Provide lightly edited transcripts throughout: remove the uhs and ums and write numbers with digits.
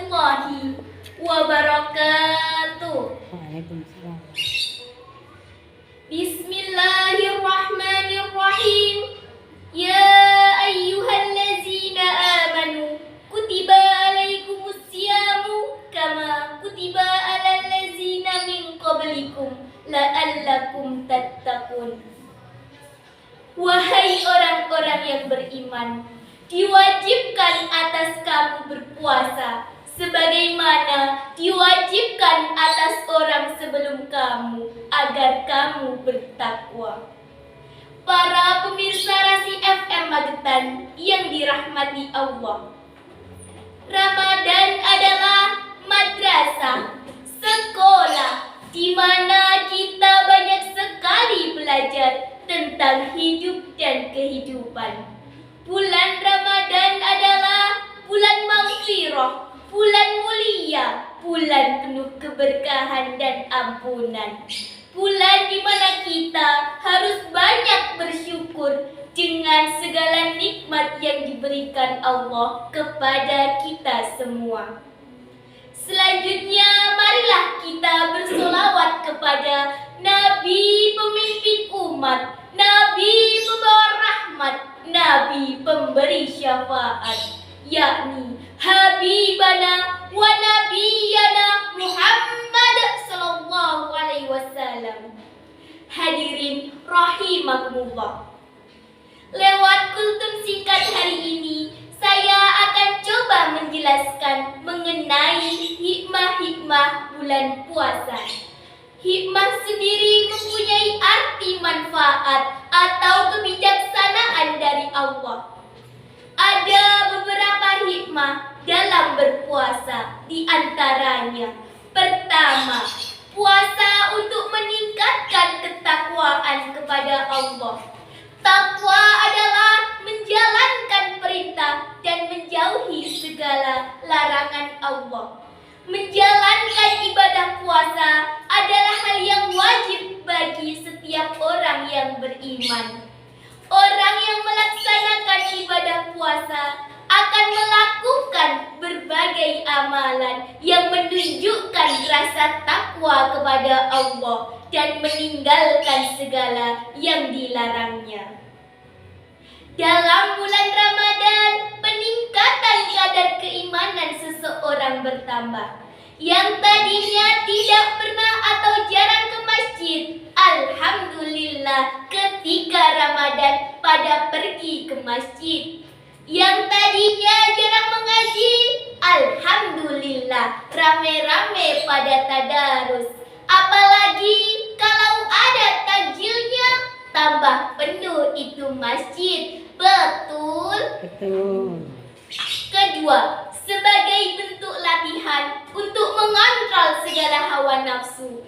warahmatullahi wabarakatuh. Waalaikumsalam. Bismillahirrahmanirrahim. Ya ayyuhallazina amanu kutiba alaikumusyamu kama kutiba alal ladzina min qablikum la'allakum tattaqun. Wahai orang-orang yang beriman, diwajibkan atas kamu berpuasa sebagaimana diwajibkan atas orang sebelum kamu agar kamu bertakwa. Para pemirsa Rasi FM Magetan yang dirahmati Allah, Ramadan adalah madrasah, sekolah di mana kita banyak sekali belajar tentang hidup dan kehidupan. Bulan Ramadan adalah bulan maghfirah, bulan mulia, bulan penuh keberkahan dan ampunan. Bulan di mana kita harus banyak bersyukur dengan segala nikmat yang diberikan Allah kepada kita semua. Selanjutnya, marilah kita bersolawat kepada Nabi pemimpin umat, Nabi pembawa rahmat, Nabi pemberi syafaat, yakni Habibana wa Nabiyana Muhammad sallallahu alaihi wasallam. Hadirin rahimakumullah. Lewat kultum singkat hari ini, saya akan coba menjelaskan mengenai hikmah-hikmah bulan puasa. Hikmah sendiri mempunyai arti manfaat atau kebijaksanaan dari Allah. Ada beberapa hikmah dalam berpuasa, di antaranya: pertama, puasa untuk meningkatkan ketakwaan kepada Allah. Takwa adalah menjalankan perintah dan menjauhi segala larangan Allah. Menjalankan ibadah puasa adalah hal yang wajib bagi setiap orang yang beriman. Orang yang melaksanakan ibadah puasa akan melakukan berbagai amalan yang menunjukkan rasa takwa kepada Allah dan meninggalkan segala yang dilarangnya. Dalam bulan Ramadan, peningkatan kadar keimanan seseorang bertambah. Yang tadinya tidak pernah atau jarang ke masjid, alhamdulillah ketika Ramadan pada pergi ke masjid. Yang tadinya jarang mengaji, alhamdulillah rame-rame pada tadarus. Apalagi kalau ada takjilnya, tambah penuh itu masjid. Betul? Betul. Kedua, sebagai bentuk latihan untuk mengontrol segala hawa nafsu.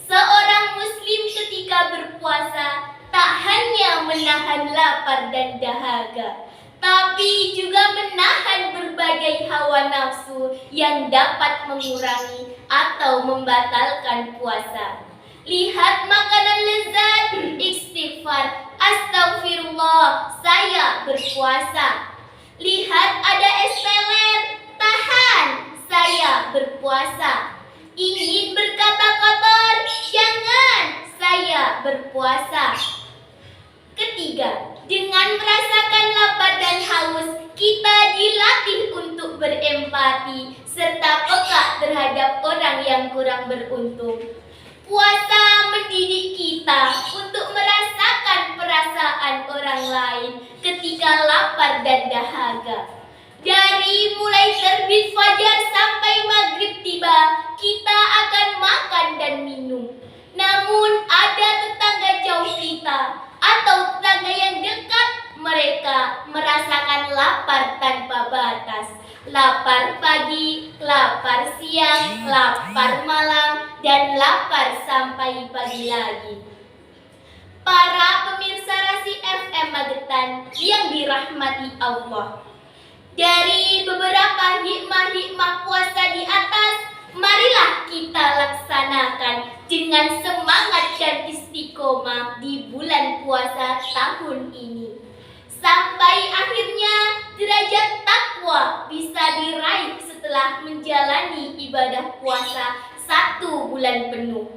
Seorang muslim ketika berpuasa tak hanya menahan lapar dan dahaga, tapi juga menahan berbagai hawa nafsu yang dapat mengurangi atau membatalkan puasa. Lihat makanan lezat, istighfar, astagfirullah, saya berpuasa. Lihat ada es teler, tahan, saya berpuasa. Ingin berkata kotor, jangan, saya berpuasa. Ketiga, dengan merasakan lapar dan haus, kita dilatih untuk berempati serta peka terhadap orang yang kurang beruntung. Puasa mendidik kita untuk merasakan perasaan orang lain ketika lapar dan dahaga. Dari mulai terbit fajar sampai maghrib tiba, kita akan makan dan minum. Namun ada tetangga jauh kita atau tetangga yang dekat, mereka merasakan lapar tanpa batas. Lapar pagi, lapar siang, lapar malam, dan lapar sampai pagi lagi. Para pemirsa Rasi FM Magetan yang dirahmati Allah, dari beberapa hikmah-hikmah puasa di atas, marilah kita laksanakan dengan semangat dan istiqomah di bulan puasa tahun ini. Sampai akhirnya derajat takwa bisa diraih setelah menjalani menjalani ibadah puasa 1 bulan penuh.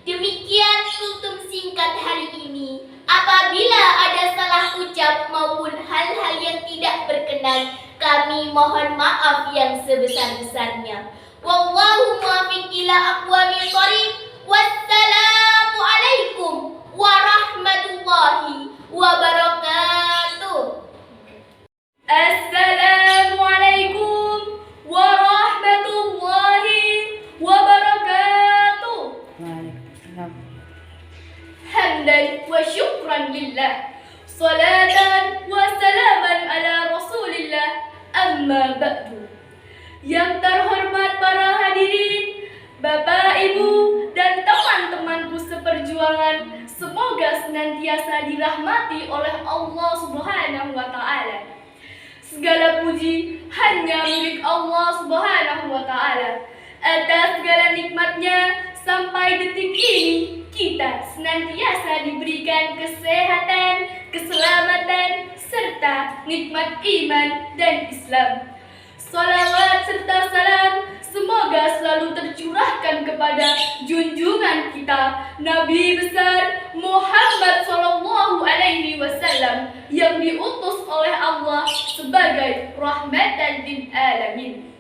Demikian kultum singkat hari ini. Apabila ada salah ucap maupun hal-hal yang tidak berkenan, kami mohon maaf yang sebesar-besarnya. Wallahu muwaffiq ila aqwamit thoriq. Wassalamu alaikum warahmatullahi wabarakatuh. Assalamualaikum warahmatullahi wabarakatuh. Waalaikumsalam. Hamdan wa syukran lillah, salatan wa salaman ala rasulillah, amma ba'du. Yang terhormat para hadirin, Bapak, Ibu, dan teman-temanku seperjuangan, semoga senantiasa dirahmati oleh Allah Subhanahu wa Ta'ala. Segala puji hanya milik Allah Subhanahu wa Ta'ala. Atas segala nikmatnya, sampai detik ini kita senantiasa diberikan kesehatan, keselamatan, serta nikmat iman dan Islam. Salawat serta salam semoga selalu tercurahkan kepada junjungan kita Nabi besar Muhammad Sallallahu Alaihi Wasallam yang diutus oleh Allah sebagai rahmatan lil alamin.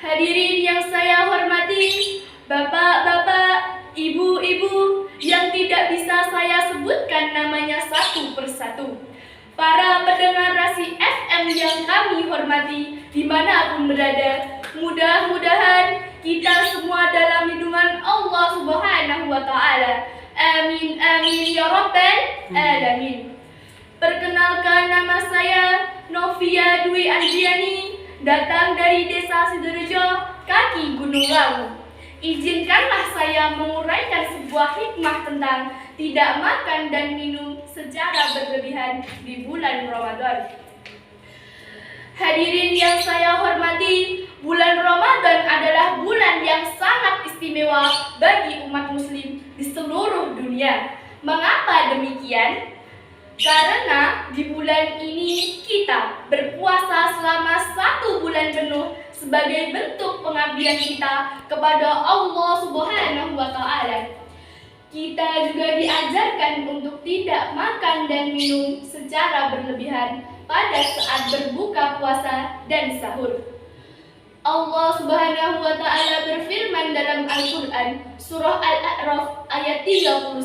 Hadirin yang saya hormati, bapak-bapak, ibu-ibu yang tidak bisa saya sebutkan namanya satu persatu, para pendengar Rasi FM yang kami hormati dimanapun berada, mudah-mudahan kita semua dalam lindungan Allah Subhanahu wa Ta'ala. Amin amin ya rabbal alamin. Perkenalkan, nama saya Novia Dwi Andriani, datang dari Desa Sidorejo, kaki Gunung Lawu. Izinkanlah saya menguraikan sebuah hikmah tentang tidak makan dan minum secara berlebihan di bulan Ramadan. Hadirin yang saya hormati, bulan Ramadan adalah bulan yang sangat istimewa bagi umat muslim di seluruh dunia. Mengapa demikian? Karena di bulan ini kita berpuasa selama 1 bulan penuh sebagai bentuk pengabdian kita kepada Allah Subhanahu wa Ta'ala. Kita juga diajarkan untuk tidak makan dan minum secara berlebihan pada saat berbuka puasa dan sahur. Allah Subhanahu wa Ta'ala berfirman dalam Al-Quran, surah Al-A'raf ayat 31.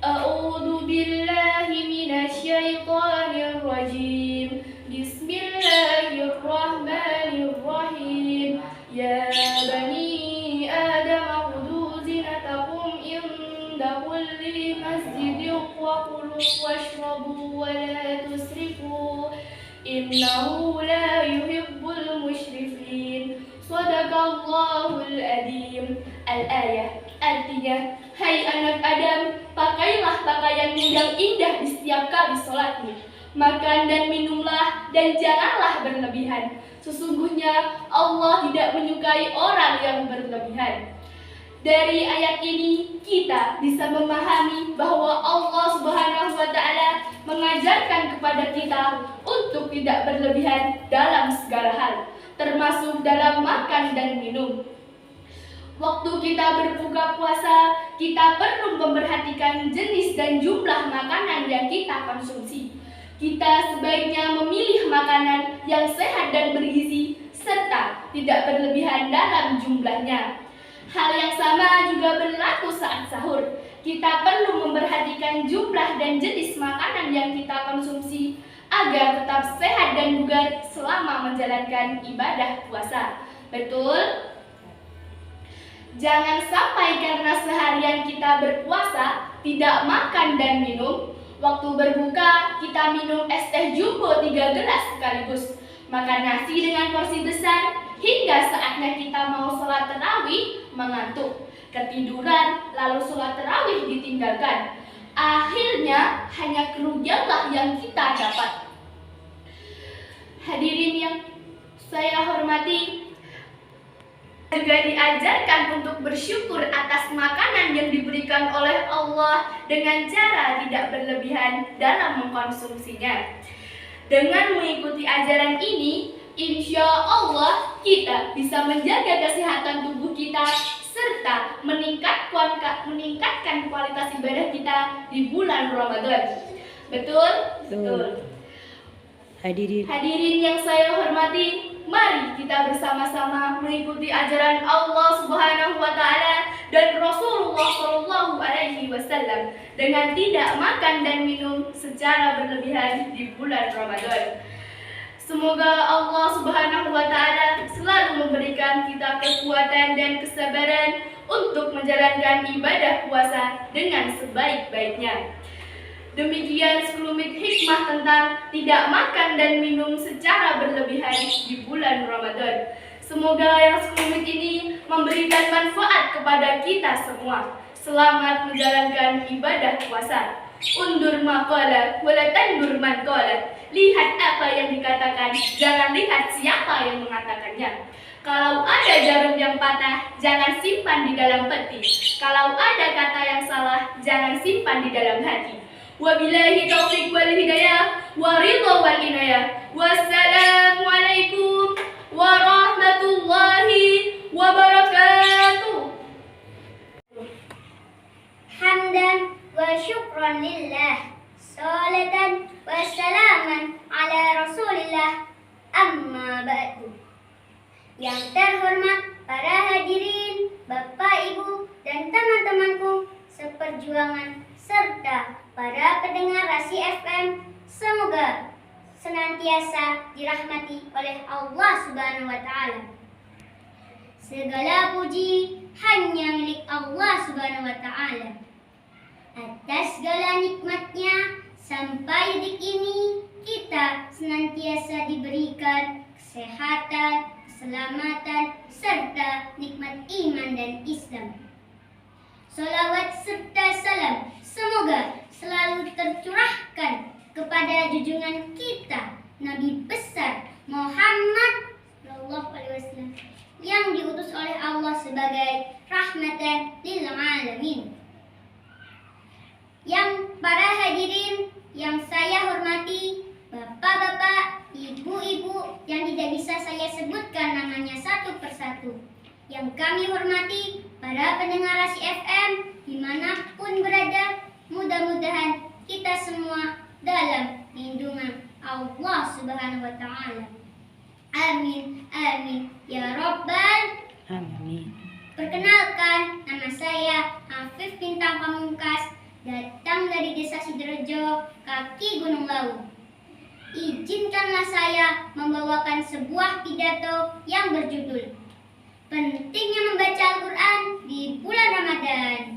A'udzu billahi minasyaitonir rajim. Bismillahirrahmanirrahim. Ya bani Adam khudhu zinatakum inda kulli masjidin wa kulu washrabu wa la tusrifu innahu la yuhibbul musyrifin. Sadaqallahul adzim. Al-ayah, artinya, hai anak Adam, pakailah pakaianmu yang indah di setiap kali sholatmu. Makan dan minumlah dan janganlah berlebihan. Sesungguhnya Allah tidak menyukai orang yang berlebihan. Dari ayat ini kita bisa memahami bahwa Allah Subhanahu wa Ta'ala mengajarkan kepada kita untuk tidak berlebihan dalam segala hal, termasuk dalam makan dan minum. Waktu kita berbuka puasa, kita perlu memperhatikan jenis dan jumlah makanan yang kita konsumsi. Kita sebaiknya memilih makanan yang sehat dan bergizi, serta tidak berlebihan dalam jumlahnya. Hal yang sama juga berlaku saat sahur. Kita perlu memperhatikan jumlah dan jenis makanan yang kita konsumsi agar tetap sehat dan bugar selama menjalankan ibadah puasa. Betul? Jangan sampai karena seharian kita berpuasa, tidak makan dan minum, waktu berbuka kita minum es teh jumbo 3 gelas sekaligus, makan nasi dengan porsi besar, hingga saatnya kita mau sholat tarawih mengantuk, ketiduran, lalu sholat tarawih ditinggalkan. Akhirnya hanya kerugianlah yang kita dapat. Hadirin yang saya hormati, juga diajarkan untuk bersyukur atas makanan yang diberikan oleh Allah dengan cara tidak berlebihan dalam mengkonsumsinya. Dengan mengikuti ajaran ini, insya Allah kita bisa menjaga kesehatan tubuh kita serta meningkatkan kualitas ibadah kita di bulan Ramadan. Betul? Betul. Hadirin yang saya hormati, mari kita bersama-sama mengikuti ajaran Allah Subhanahu wa taala dan Rasulullah Shallallahu alaihi wasallam dengan tidak makan dan minum secara berlebihan di bulan Ramadan. Semoga Allah Subhanahu wa taala selalu memberikan kita kekuatan dan kesabaran untuk menjalankan ibadah puasa dengan sebaik-baiknya. Demikian sekelumit hikmah tentang tidak makan dan minum secara berlebihan di bulan Ramadan. Semoga yang sekelumit ini memberikan manfaat kepada kita semua. Selamat menjalankan ibadah puasa. Undur maqala wala tandur man qala. Lihat apa yang dikatakan, jangan lihat siapa yang mengatakannya. Kalau ada jarum yang patah, jangan simpan di dalam peti. Kalau ada kata yang salah, jangan simpan di dalam hati. Wabillahi taufiq wal hidayah wa ridha wal inayah. Wassalamualaikum warahmatullahi wabarakatuh. Hamdan wa syukran lillah, salatan wa salaman ala rasulillah, amma ba'du. Yang terhormat para hadirin, Bapak, Ibu, dan teman-temanku seperjuangan serta para pendengar Rasi FM, semoga senantiasa dirahmati oleh Allah Subhanahu wa taala. Segala puji hanya milik Allah Subhanahu wa taala. Atas segala nikmatnya sampai detik ini kita senantiasa diberikan kesehatan, keselamatan, serta nikmat iman dan Islam. Salawat serta salam semoga selalu tercurahkan kepada junjungan kita Nabi besar Muhammad sallallahu alaihi wasallam yang diutus oleh Allah sebagai rahmatan lil alamin. Yang para hadirin yang saya hormati, bapak-bapak, ibu-ibu yang tidak bisa saya sebutkan namanya satu persatu. Yang kami hormati para pendengar Rasi FM dimanapun berada, mudah-mudahan kita semua dalam lindungan Allah Subhanahu wa taala. Amin, amin, ya Rabbal Amin. Perkenalkan, nama saya Afif Bintang Pamungkas, datang dari Desa Sidorejo, kaki Gunung Lawu. Izinkanlah saya membawakan sebuah pidato yang berjudul Pentingnya Membaca Al-Quran di Bulan Ramadan.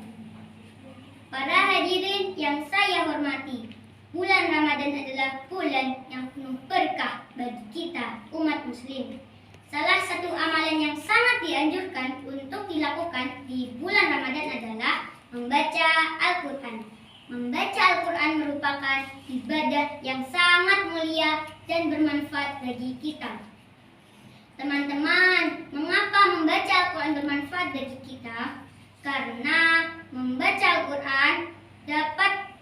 Para hadirin yang saya hormati, bulan Ramadan adalah bulan yang penuh berkah bagi kita, umat muslim. Salah satu amalan yang sangat dianjurkan untuk dilakukan di bulan Ramadan adalah membaca Al-Quran. Membaca Al-Quran merupakan ibadah yang sangat mulia dan bermanfaat bagi kita. Teman-teman, mengapa membaca Al-Quran bermanfaat bagi kita? Karena membaca Al-Quran dapat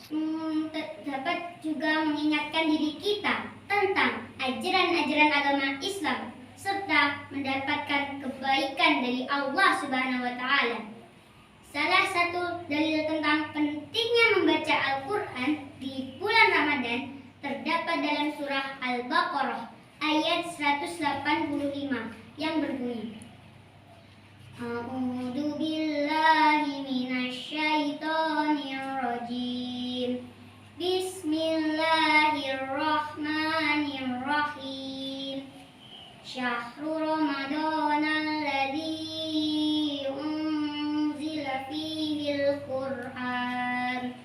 juga mengingatkan diri kita tentang ajaran-ajaran agama Islam serta mendapatkan kebaikan dari Allah Subhanahu wa taala. Salah satu dalil tentang pentingnya membaca Al-Quran di bulan Ramadan terdapat dalam surah Al-Baqarah ayat 185 yang berbunyi, A'udzu billahi minasyaitonir rajim. Bismillahirrahmanirrahim. Syahrul Ramadhanal ladzi unzila fihil Qur'an.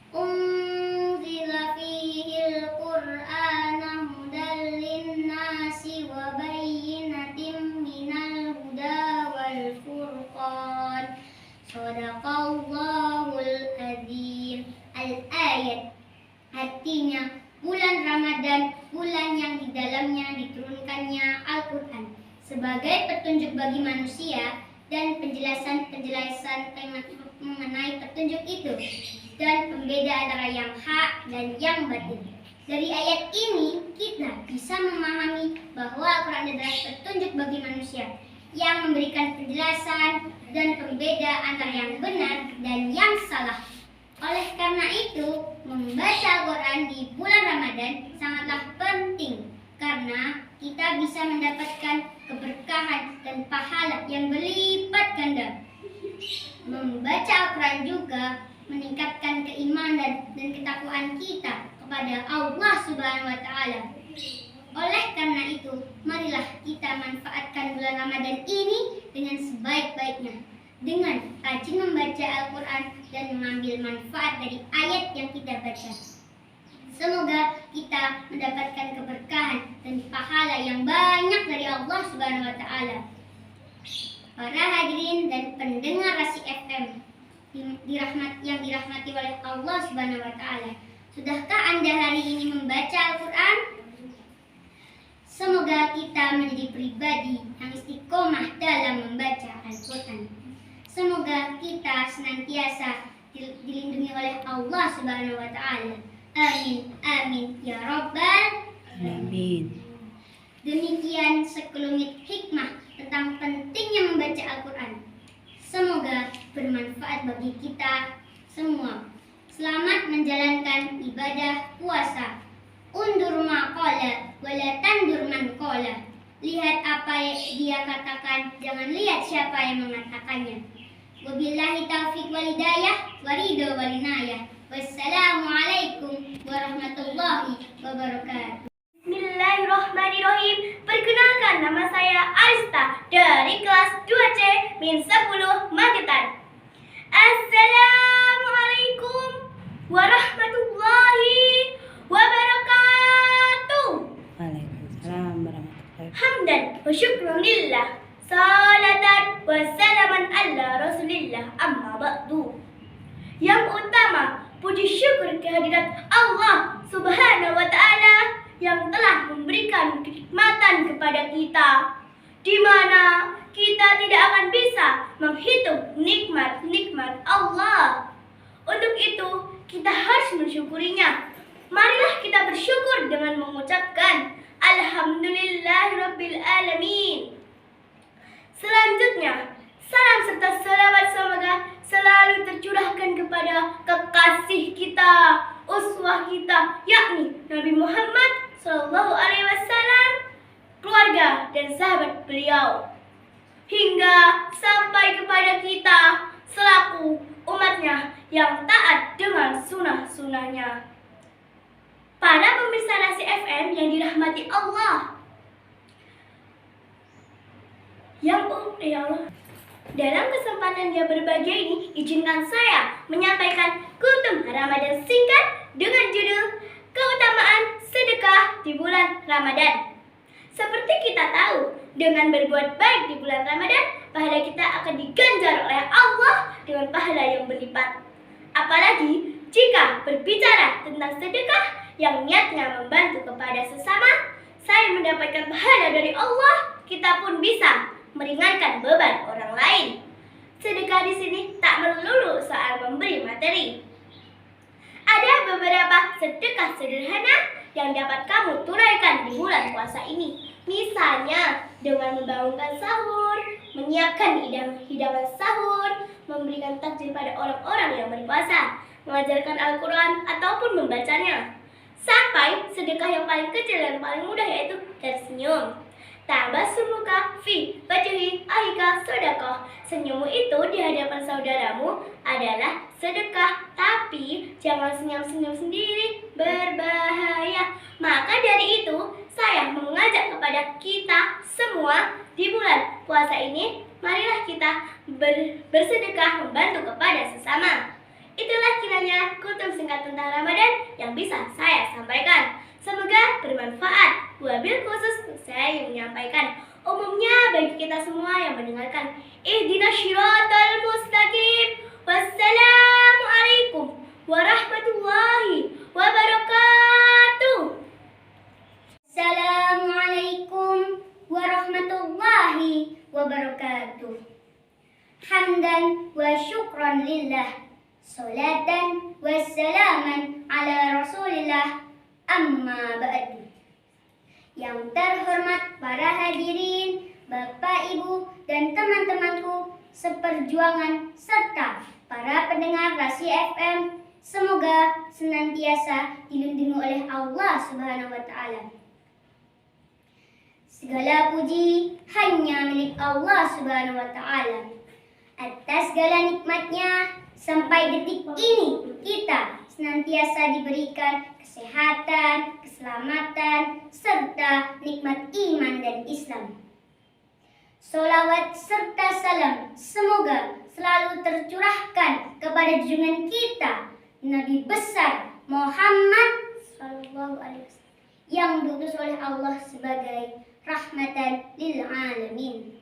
Unzila fihil Qur'ana hudal linnasi wa bayyinatin minal huda wal furqan. Shadaqallahul adzim. Al-ayat artinya bulan Ramadan, bulan yang di dalamnya diturunkannya Al-Quran sebagai petunjuk bagi manusia dan penjelasan-penjelasan mengenai petunjuk itu dan pembeda antara yang hak dan yang batil. Dari ayat ini kita bisa memahami bahwa Al-Quran adalah petunjuk bagi manusia yang memberikan penjelasan dan pembeda antara yang benar dan yang salah. Oleh karena itu, membaca Al-Quran di bulan Ramadan sangatlah penting karena kita bisa mendapatkan keberkahan dan pahala yang berlipat ganda. Membaca Al-Quran juga meningkatkan keimanan dan ketakwaan kita kepada Allah Subhanahu wa Ta'ala. Oleh karena itu, marilah kita manfaatkan bulan Ramadan ini dengan sebaik-baiknya, dengan rajin membaca Al-Quran dan mengambil manfaat dari ayat yang kita baca. Semoga kita mendapatkan keberkahan dan pahala yang banyak dari Allah Subhanahu wa Ta'ala. Para hadirin dan pendengar Rasi FM yang dirahmati oleh Allah Subhanahu wa Ta'ala, sudahkah Anda hari ini membaca Al-Quran? Semoga kita menjadi pribadi yang istiqomah dalam membaca Al-Quran. Semoga kita senantiasa dilindungi oleh Allah Subhanahu wa Ta'ala. Amin, amin, ya Rabbal Amin. Demikian sekelumit hikmah tentang pentingnya membaca Al-Quran. Semoga bermanfaat bagi kita semua. Selamat menjalankan ibadah puasa. Undur maqala wala tandur man qala. Lihat apa yang dia katakan, jangan lihat siapa yang mengatakannya. Wabillahi taufiq wal hidayah wa ridho wal inayah. Wassalamualaikum warahmatullahi wabarakatuh. Bismillahirrahmanirrahim. Perkenalkan, nama saya Arista dari kelas 2C min 10 Magetan. Assalamualaikum warahmatullahi wabarakatuh. Waalaikumsalam warahmatullahi wabarakatuh. Hamdan wa syukran lillah, salatan wa salaman ala rasulillah, amma ba'du. Yang utama, puji syukur kehadirat Allah Subhanahu wa Ta'ala yang telah memberikan kenikmatan kepada kita, di mana kita tidak akan bisa menghitung nikmat-nikmat Allah. Untuk itu, kita harus mensyukurinya. Marilah kita bersyukur dengan mengucapkan Alhamdulillahirabbil alamin. Selanjutnya, salam serta salawat semoga selalu tercurahkan kepada kekasih kita, uswah kita, yakni Nabi Muhammad Sallallahu Alaihi Wasallam, keluarga dan sahabat beliau, hingga sampai kepada kita selaku umatnya yang taat dengan sunnah-sunnahnya. Para pemirsa Rasi FM yang dirahmati Allah, dalam kesempatan yang berbahagia ini, izinkan saya menyampaikan kutum Ramadan singkat dengan judul Keutamaan Sedekah di Bulan Ramadan. Seperti kita tahu, dengan berbuat baik di bulan Ramadan, pahala kita akan diganjar oleh Allah dengan pahala yang berlipat. Apalagi jika berbicara tentang sedekah yang niatnya membantu kepada sesama, saya mendapatkan pahala dari Allah, kita pun bisa meringankan beban orang lain. Sedekah di sini tak melulu soal memberi materi. Ada beberapa sedekah sederhana yang dapat kamu tunaikan di bulan puasa ini. Misalnya dengan membangunkan sahur, menyiapkan hidangan sahur, memberikan takjil pada orang-orang yang berpuasa, mengajarkan Al-Quran ataupun membacanya. Sampai sedekah yang paling kecil dan paling mudah, yaitu tersenyum. Tabassumuka fi wajhi akhika sedekah. Senyummu itu di hadapan saudaramu adalah sedekah. Tapi jangan senyum-senyum sendiri, berbahaya. Maka dari itu, saya mengajak kepada kita semua di bulan puasa ini, marilah kita bersedekah membantu kepada sesama. Itulah kiranya kutum singkat tentang Ramadan yang bisa saya sampaikan. Semoga bermanfaat. Wabil khusus saya yang menyampaikan. Umumnya bagi kita semua yang mendengarkan. Ihdinas syiratal mustaqim. Wassalamualaikum warahmatullahi wabarakatuh. Assalamualaikum warahmatullahi wabarakatuh. Hamdan wa syukran lillah, salatan wassalaman ala rasulillah, amma ba'du. Yang terhormat para hadirin, Bapak, Ibu, dan teman-temanku seperjuangan serta para pendengar Rasi FM, semoga senantiasa dilindungi oleh Allah Subhanahu wa Ta'ala. Segala puji hanya milik Allah Subhanahu wa Ta'ala. Atas segala nikmatnya, sampai detik ini kita senantiasa diberikan kesehatan, keselamatan, serta nikmat iman dan Islam. Sholawat serta salam semoga selalu tercurahkan kepada junjungan kita, Nabi besar Muhammad SAW, yang diutus oleh Allah sebagai rahmatan lil alamin.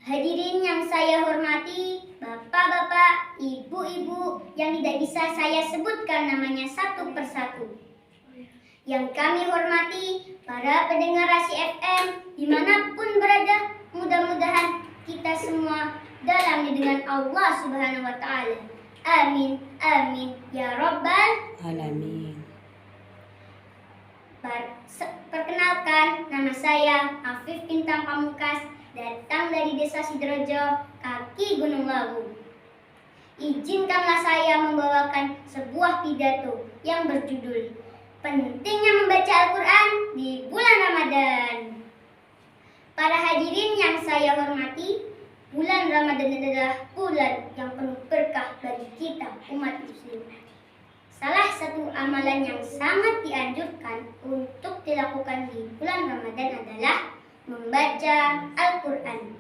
Hadirin yang saya hormati, bapak-bapak, ibu-ibu yang tidak bisa saya sebutkan namanya satu persatu. Yang kami hormati, para pendengar Rasi FM dimanapun berada, mudah-mudahan kita semua dalam lindungan Allah Subhanahu wa Ta'ala. Amin, amin, ya Rabbal Alamin. Perkenalkan, nama saya Afif Bintang Pamungkas, datang dari Desa Sidorejo, kaki Gunung Lawu. Izinkanlah saya membawakan sebuah pidato yang berjudul Pentingnya Membaca Al-Quran di Bulan Ramadan. Para hadirin yang saya hormati, bulan Ramadan adalah bulan yang penuh berkah bagi kita umat muslim. Salah satu amalan yang sangat dianjurkan untuk dilakukan di bulan Ramadan adalah membaca Al-Quran.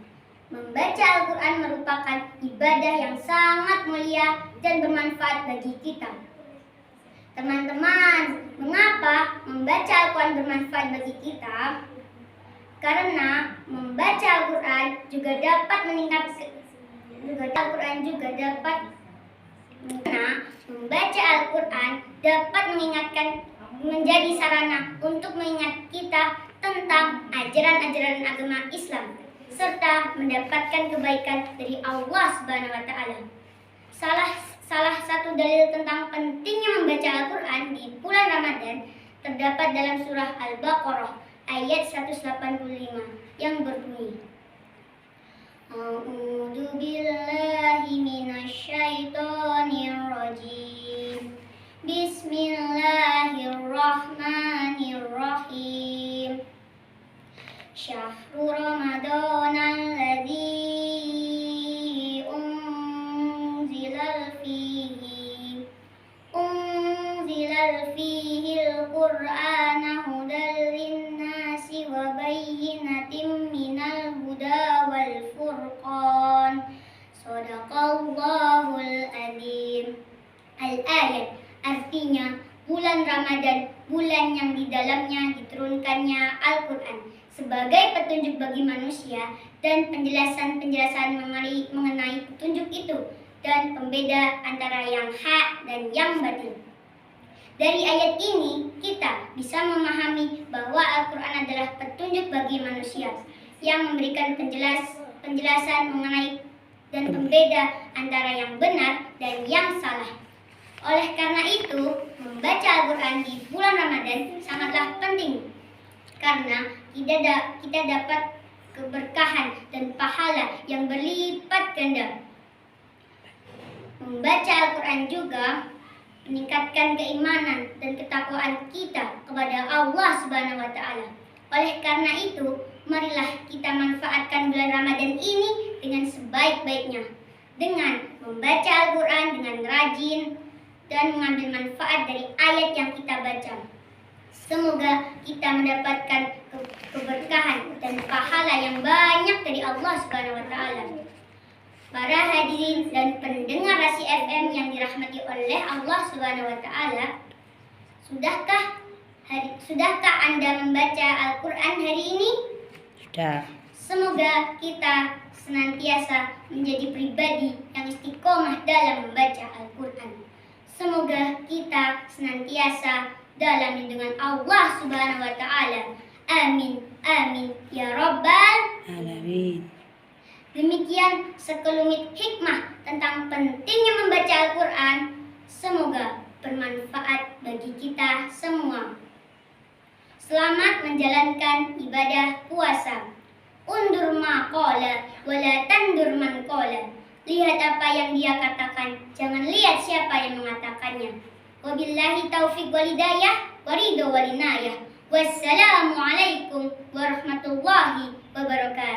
Membaca Al-Quran merupakan ibadah yang sangat mulia dan bermanfaat bagi kita. Teman-teman, mengapa membaca Al-Quran bermanfaat bagi kita? Karena membaca Al-Quran juga dapat meningkatkan membaca Al-Quran dapat menjadi sarana untuk mengingat kita tentang ajaran-ajaran agama Islam serta mendapatkan kebaikan dari Allah Subhanahu wa Ta'ala. Salah satu dalil tentang pentingnya membaca Al-Quran di bulan Ramadan terdapat dalam surah Al-Baqarah ayat 185 yang berbunyi, A'udzu billahi minasyaitonir rajim. Bismillahirrahmanirrahim. Syahrul Ramadan alladzi unzilal fihi al-Qur'ana hudal linnasi wa bayyinatin minal huda wal furqan. Shadaqallahul adzim. Al-ayat artinya bulan Ramadan, bulan yang di dalamnya diturunkannya Al-Quran sebagai petunjuk bagi manusia dan penjelasan-penjelasan mengenai petunjuk itu dan pembeda antara yang hak dan yang batil. Dari ayat ini kita bisa memahami bahwa Al-Quran adalah petunjuk bagi manusia yang memberikan penjelasan mengenai dan pembeda antara yang benar dan yang salah. Oleh karena itu, membaca Al-Quran di bulan Ramadan sangatlah penting karena kita dapat keberkahan dan pahala yang berlipat ganda. Membaca Al-Quran juga meningkatkan keimanan dan ketakwaan kita kepada Allah Subhanahu wa Ta'ala. Oleh karena itu, marilah kita manfaatkan bulan Ramadan ini dengan sebaik-baiknya, dengan membaca Al-Quran dengan rajin dan mengambil manfaat dari ayat yang kita baca. Semoga kita mendapatkan keberkahan dan pahala yang banyak dari Allah Subhanahu wa Ta'ala. Para hadirin dan pendengar Rasi FM yang dirahmati oleh Allah Subhanahu wa Ta'ala, sudahkah Anda membaca Al-Quran hari ini? Sudah. Semoga kita senantiasa menjadi pribadi yang istiqomah dalam membaca Al-Quran. Semoga kita senantiasa dalam lindungan Allah Subhanahu wa Ta'ala. Amin, amin, ya Rabbal Alamin. Demikian sekelumit hikmah tentang pentingnya membaca Al-Quran. Semoga bermanfaat bagi kita semua. Selamat menjalankan ibadah puasa. Undur ma qala wala tandur man qala. Lihat apa yang dia katakan, jangan lihat siapa yang mengatakannya. Wabillahi taufiq wal hidayah, waridho wal inayah. Wassalamualaikum warahmatullahi wabarakatuh.